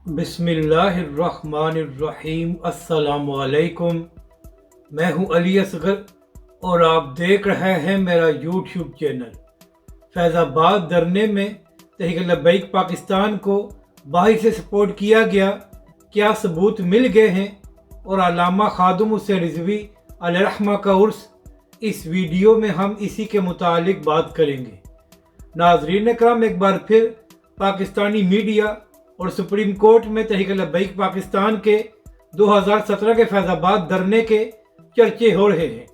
बिस्मिल्लाहिर्रहमानिर्रहीम। अस्सलाम वालेकुम। मैं हूं अली असगर और आप देख रहे हैं मेरा यूट्यूब चैनल। फैज़ाबाद धरने में तहरीक लब्बैक पाकिस्तान को बाहर से सपोर्ट किया गया, क्या सबूत मिल गए हैं? और अल्लामा खादिम हुसैन रिजवी अलैहिर्रहमा का उर्स, इस वीडियो में हम इसी के मुतालिक बात करेंगे। नाज़रीन कराम, एक बार फिर पाकिस्तानी मीडिया और सुप्रीम कोर्ट में तहरीक लब्बैक पाकिस्तान के 2017 के फैज़ाबाद धरने के चर्चे हो रहे हैं।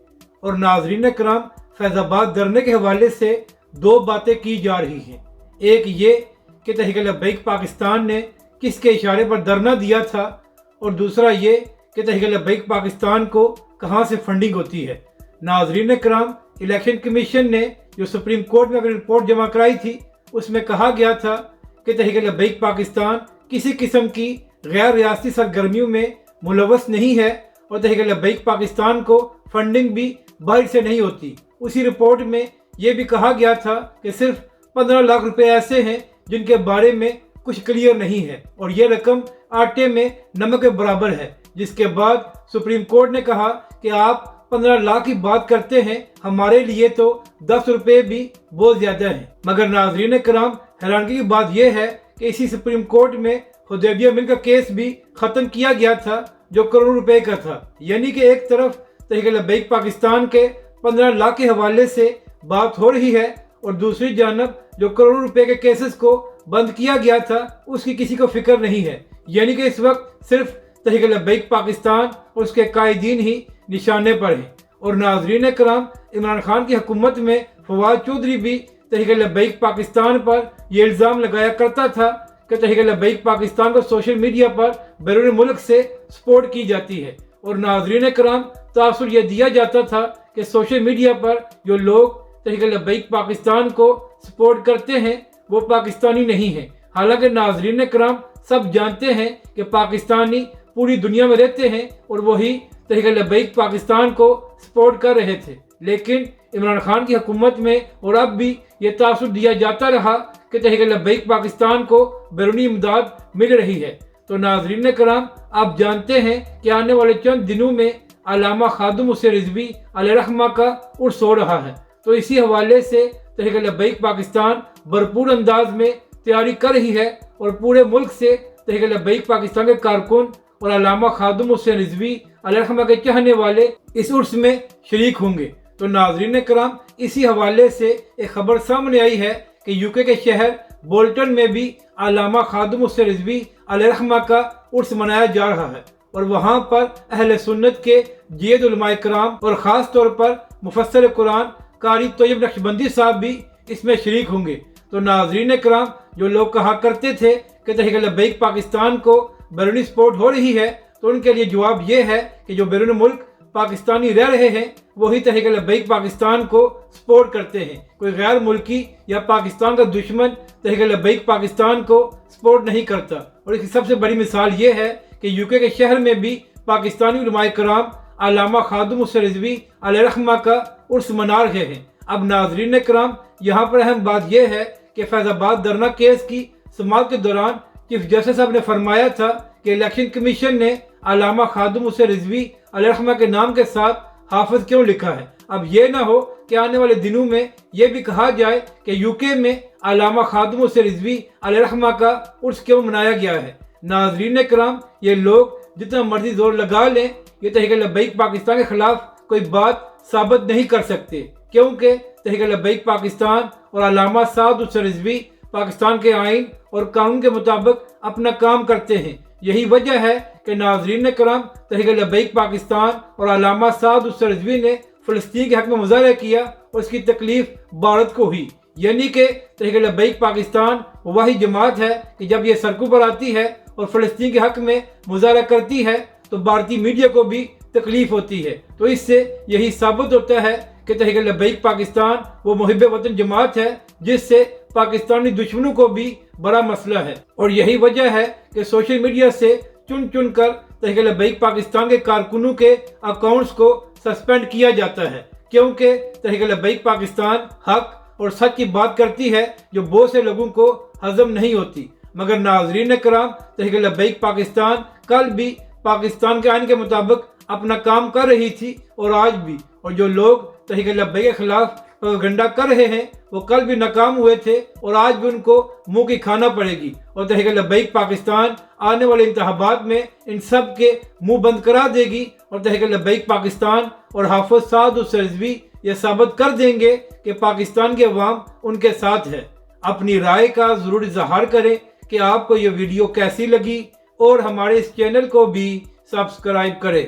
और नाज़रीन कराम, फैज़ाबाद धरने के हवाले से दो बातें की जा रही हैं। एक ये कि तहरीक लब्बैक पाकिस्तान ने किसके इशारे पर धरना दिया था, और दूसरा ये कि तहरीक लब्बैक पाकिस्तान को कहाँ से फंडिंग होती है। नाज़रीन कराम, इलेक्शन कमीशन ने जो सुप्रीम कोर्ट में अपनी रिपोर्ट जमा कराई थी, उसमें कहा गया था कि तहरीक लब्बैक पाकिस्तान किसी किस्म की गैर रियासती सरगर्मियों में मुलव्वस नहीं है और तहरीक लब्बैक पाकिस्तान को फंडिंग भी बाहर से नहीं होती। उसी रिपोर्ट में यह भी कहा गया था कि सिर्फ 15 लाख रुपए ऐसे हैं जिनके बारे में कुछ क्लियर नहीं है, और ये रकम आटे में नमक के बराबर है। जिसके बाद सुप्रीम कोर्ट ने कहा कि आप 15 लाख की बात करते हैं, हमारे लिए तो 10 रुपए भी बहुत ज्यादा है। मगर नाज़रीन कराम, हैरानगी की बात यह है कि इसी सुप्रीम कोर्ट में हुदैबिया मिल का केस भी खत्म किया गया था, जो करोड़ों रुपए का था। यानी कि एक तरफ तहरीक लब्बैक पाकिस्तान के 15 लाख के हवाले से बात हो रही है, और दूसरी जानब जो करोड़ों रुपए के केसेस को बंद किया गया था, उसकी किसी को फिक्र नहीं है। यानी कि इस वक्त सिर्फ तहरीक लब्बैक पाकिस्तान और उसके कायदीन ही निशाने पर हैं। और नाज़रीन कराम, इमरान खान की हुकूमत में फवाद चौधरी भी तहरीक लब्बैक पाकिस्तान पर यह इल्ज़ाम लगाया करता था कि तहरीक लब्बैक पाकिस्तान को सोशल मीडिया पर बैरून मुल्क से सपोर्ट की जाती है। और नाज़रीन कराम, तासुर यह दिया जाता था कि सोशल मीडिया पर जो लोग तहरीक लब्बैक पाकिस्तान को सपोर्ट करते हैं वो पाकिस्तानी नहीं है। हालांकि नाज़रीन कराम, सब जानते हैं कि पाकिस्तानी पूरी दुनिया में रहते हैं और वही तहरीक लब्बैक पाकिस्तान को सपोर्ट कर रहे थे। लेकिन इमरान खान की हुकूमत में और अब भी ये तासुर दिया जाता रहा कि तहरीक लब्बैक पाकिस्तान को बैरूनी इमदाद मिल रही है। तो नाज़रीन कराम, आप जानते हैं कि आने वाले चंद दिनों में अल्लामा खादिम हुसैन रिजवी अलैहिर्रहमा का उर्स हो रहा है। तो इसी हवाले से तहरीक लब्बैक पाकिस्तान भरपूर अंदाज में तैयारी कर रही है, और पूरे मुल्क से तहरीक लब्बैक पाकिस्तान के कारकुन और अल्लामा खादिम हुसैन रिजवी अलैहिर्रहमा के चाहने वाले इस उर्स में शरीक होंगे। तो नाज़रीन कराम, इसी हवाले से एक खबर सामने आई है कि यूके के शहर बोल्टन में भी अल्लामा खादिम हुसैन रिजवी अलैहिर्रहमा का उर्स मनाया जा रहा है, और वहाँ पर अहले सुन्नत के जयद उलमाए कराम और ख़ास तौर पर मुफस्सिर कुरान कारी तोयब नक्शबंदी साहब भी इसमें शरीक होंगे। तो नाज़रीन कराम, जो लोग कहा करते थे कि तहरीक लब्बैक पाकिस्तान को बैरूनी सपोर्ट हो रही है, तो उनके लिए जवाब ये है कि जो बैरून मुल्क पाकिस्तानी रह रहे हैं वही तहरीक लब्बैक पाकिस्तान को सपोर्ट करते हैं। कोई गैर मुल्की या पाकिस्तान का दुश्मन तहरीक लब्बैक पाकिस्तान को सपोर्ट नहीं करता। और इसकी सबसे बड़ी मिसाल ये है कि यूके के शहर में भी पाकिस्तानी उलमाए कराम अल्लामा खादिम हुसैन रिजवी अलैहिर्रहमा का उर्स मना रहे हैं। अब नाज़रीन कराम, यहाँ पर अहम बात यह है कि फैज़ाबाद धरना केस की समाअत के दौरान चीफ जस्टिस साहब ने फरमाया था कि इलेक्शन कमीशन ने अल्लामा खादिम हुसैन रिजवी अलैहिर्रहमा के नाम के साथ हाफिज क्यों लिखा है। अब ये ना हो कि आने वाले दिनों में ये भी कहा जाए कि यूके में अल्लामा खादिम हुसैन रिजवी अलैहिर्रहमा का उर्स क्यों मनाया गया है। नाज़रीन कराम, ये लोग जितना मर्जी जोर लगा लें, ये तहरीक लब्बैक पाकिस्तान के खिलाफ कोई बात साबित नहीं कर सकते, क्योंकि तहरीक लब्बैक पाकिस्तान और अल्लामा साद हुसैन रिजवी पाकिस्तान के आइन और कानून के मुताबिक अपना काम करते हैं। यही वजह है कि नाज़रीन कराम, तहरीक लब्बैक पाकिस्तान और अल्लामा साद हुसैन रिजवी ने फ़लस्तीन के हक़ में मुज़ाहरा किया और इसकी तकलीफ भारत को हुई। यानी कि तहरीक लब्बैक पाकिस्तान वही जमात है कि जब ये सड़कों पर आती है और फ़लस्तीन के हक़ में मुज़ाहरा करती है तो भारतीय मीडिया को भी तकलीफ होती है। तो इससे यही साबित होता है कि तहरीक लब्बैक पाकिस्तान वो मुहिब वतन जमात है जिससे पाकिस्तानी दुश्मनों को भी बड़ा मसला है। और यही वजह है कि सोशल मीडिया से चुन चुन कर तहरीक लब्बैक पाकिस्तान के कारकुनों के अकाउंट्स को सस्पेंड किया जाता है, क्योंकि तहरीक लब्बैक पाकिस्तान हक और सच की बात करती है जो बहुत से लोगों को हजम नहीं होती। مگر ناظرین کرام، تحریک لبیک پاکستان کل بھی پاکستان کے آئین کے مطابق اپنا کام کر رہی تھی اور آج بھی، اور جو لوگ تحریک لبیک کے خلاف پروپیگنڈا کر رہے ہیں وہ کل بھی ناکام ہوئے تھے اور آج بھی ان کو منہ کی کھانا پڑے گی، اور تحریک لبیک پاکستان آنے والے انتخابات میں ان سب کے منہ بند کرا دے گی، اور تحریک لبیک پاکستان اور حافظ سعد حسین رضوی یہ ثابت کر دیں گے کہ پاکستان کے عوام ان کے ساتھ ہے۔ اپنی رائے کا ضرور اظہار کریں کہ آپ کو یہ ویڈیو کیسی لگی، اور ہمارے اس چینل کو بھی سبسکرائب کریں۔